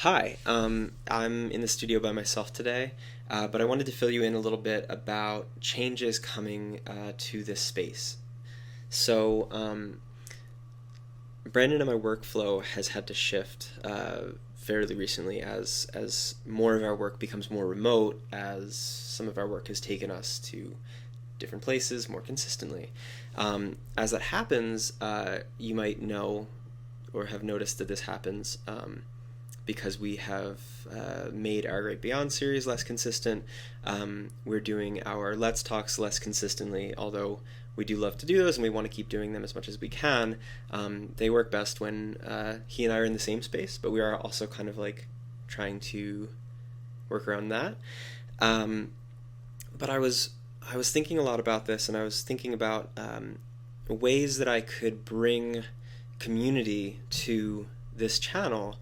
Hi, I'm in the studio by myself today, but I wanted to fill you in a little bit about changes coming to this space. So, Brandon and my workflow has had to shift fairly recently as more of our work becomes more remote, as some of our work has taken us to different places more consistently. As that happens, you might know or have noticed that this happens. Because we have made our Great Beyond series less consistent. We're doing our Let's Talks less consistently, although we do love to do those and we want to keep doing them as much as we can. They work best when he and I are in the same space, but we are also kind of like trying to work around that. But I was thinking a lot about this, and I was thinking about ways that I could bring community to this channel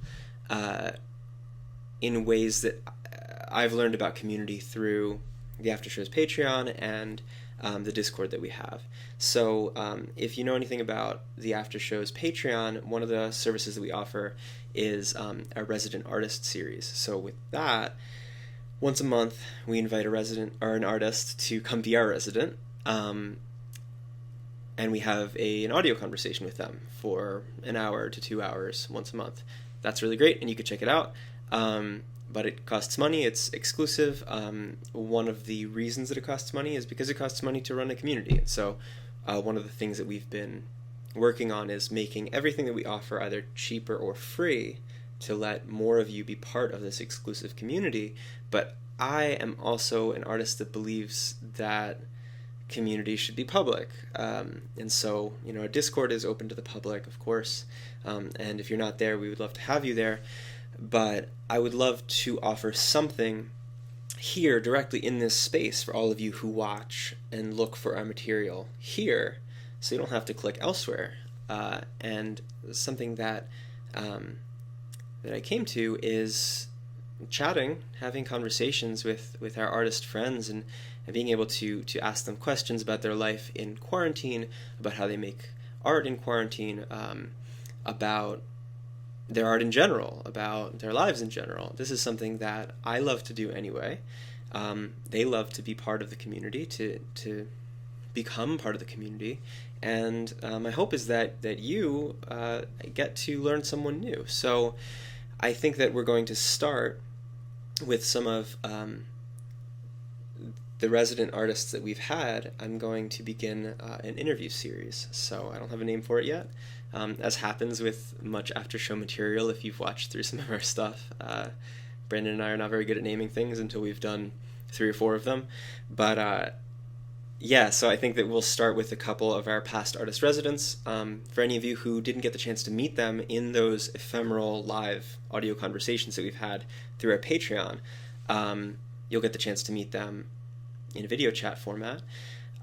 uh, in ways that I've learned about community through the After Show's Patreon and the Discord that we have. So, if you know anything about the After Show's Patreon, one of the services that we offer is a resident artist series. So, with that, once a month, we invite a resident or an artist to come be our resident. And we have an audio conversation with them for an hour to 2 hours once a month. That's really great, and you could check it out. But it costs money. It's exclusive. One of the reasons that it costs money is because it costs money to run a community. So one of the things that we've been working on is making everything that we offer either cheaper or free to let more of you be part of this exclusive community. But I am also an artist that believes that community should be public. And so, our Discord is open to the public, of course. And if you're not there, we would love to have you there. But I would love to offer something here directly in this space for all of you who watch and look for our material here, so you don't have to click elsewhere. And something that I came to is chatting, having conversations with our artist friends, and being able to ask them questions about their life in quarantine, about how they make art in quarantine, about their art in general, about their lives in general. This is something that I love to do anyway. They love to be part of the community, to become part of the community, and my hope is that you get to learn someone new. So I think that we're going to start with some of the resident artists that we've had. I'm going to begin an interview series. So I don't have a name for it yet. As happens with much after show material, if you've watched through some of our stuff, Brandon and I are not very good at naming things until we've done 3 or 4 of them. But yeah, so I think that we'll start with a couple of our past artist residents. For any of you who didn't get the chance to meet them in those ephemeral live audio conversations that we've had through our Patreon, you'll get the chance to meet them in a video chat format.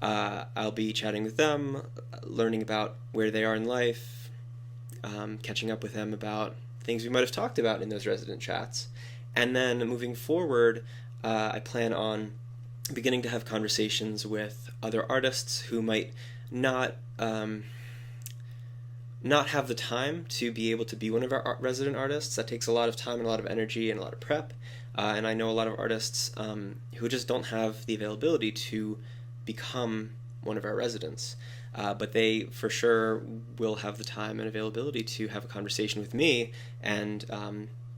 I'll be chatting with them, learning about where they are in life, catching up with them about things we might have talked about in those resident chats. And then moving forward, I plan on beginning to have conversations with other artists who might not have the time to be able to be one of our resident artists. That takes a lot of time and a lot of energy and a lot of prep. And I know a lot of artists who just don't have the availability to become one of our residents. But they for sure will have the time and availability to have a conversation with me, and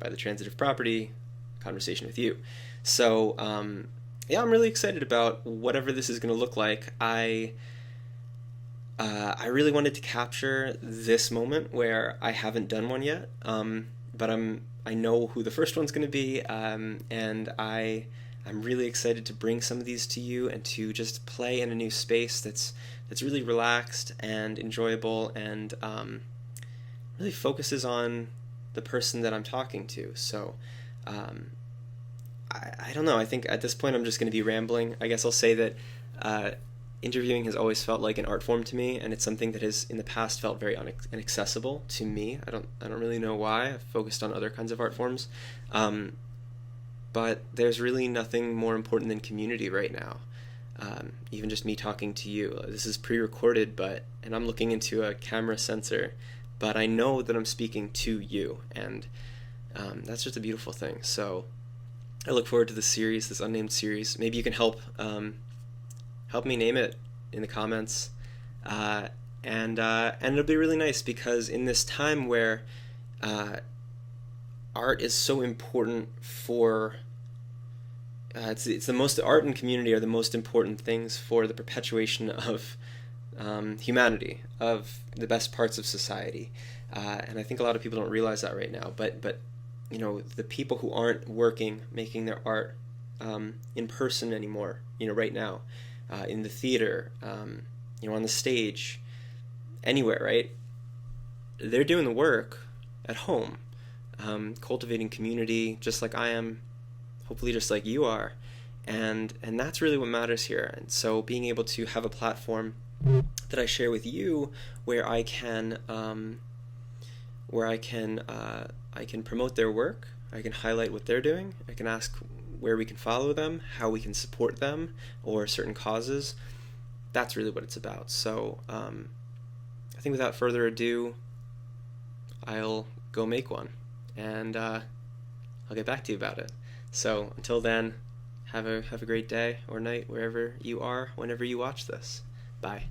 by the transitive property, conversation with you. So yeah, I'm really excited about whatever this is going to look like. I really wanted to capture this moment where I haven't done one yet, but I know who the first one's going to be, and I'm really excited to bring some of these to you and to just play in a new space that's really relaxed and enjoyable, and really focuses on the person that I'm talking to. So I don't know. I think at this point I'm just going to be rambling. I guess I'll say that interviewing has always felt like an art form to me, and it's something that has in the past felt very inaccessible to me. I don't really know why. I've focused on other kinds of art forms, but there's really nothing more important than community right now. Even just me talking to you. This is pre-recorded, and I'm looking into a camera sensor, but I know that I'm speaking to you, and That's just a beautiful thing. So I look forward to this series, this unnamed series. Maybe you can help me name it in the comments, and it'll be really nice because in this time where art is so important for it's the most art and community are the most important things for the perpetuation of humanity, of the best parts of society, and I think a lot of people don't realize that right now. But the people who aren't working, making their art in person anymore, right now, in the theater, on the stage, anywhere, right? They're doing the work at home, cultivating community, just like I am, hopefully just like you are, and that's really what matters here. And so being able to have a platform that I share with you, where I can promote their work, I can highlight what they're doing, I can ask where we can follow them, how we can support them, or certain causes. That's really what it's about. So I think without further ado, I'll go make one, and I'll get back to you about it. So until then, have a great day or night wherever you are, whenever you watch this. Bye.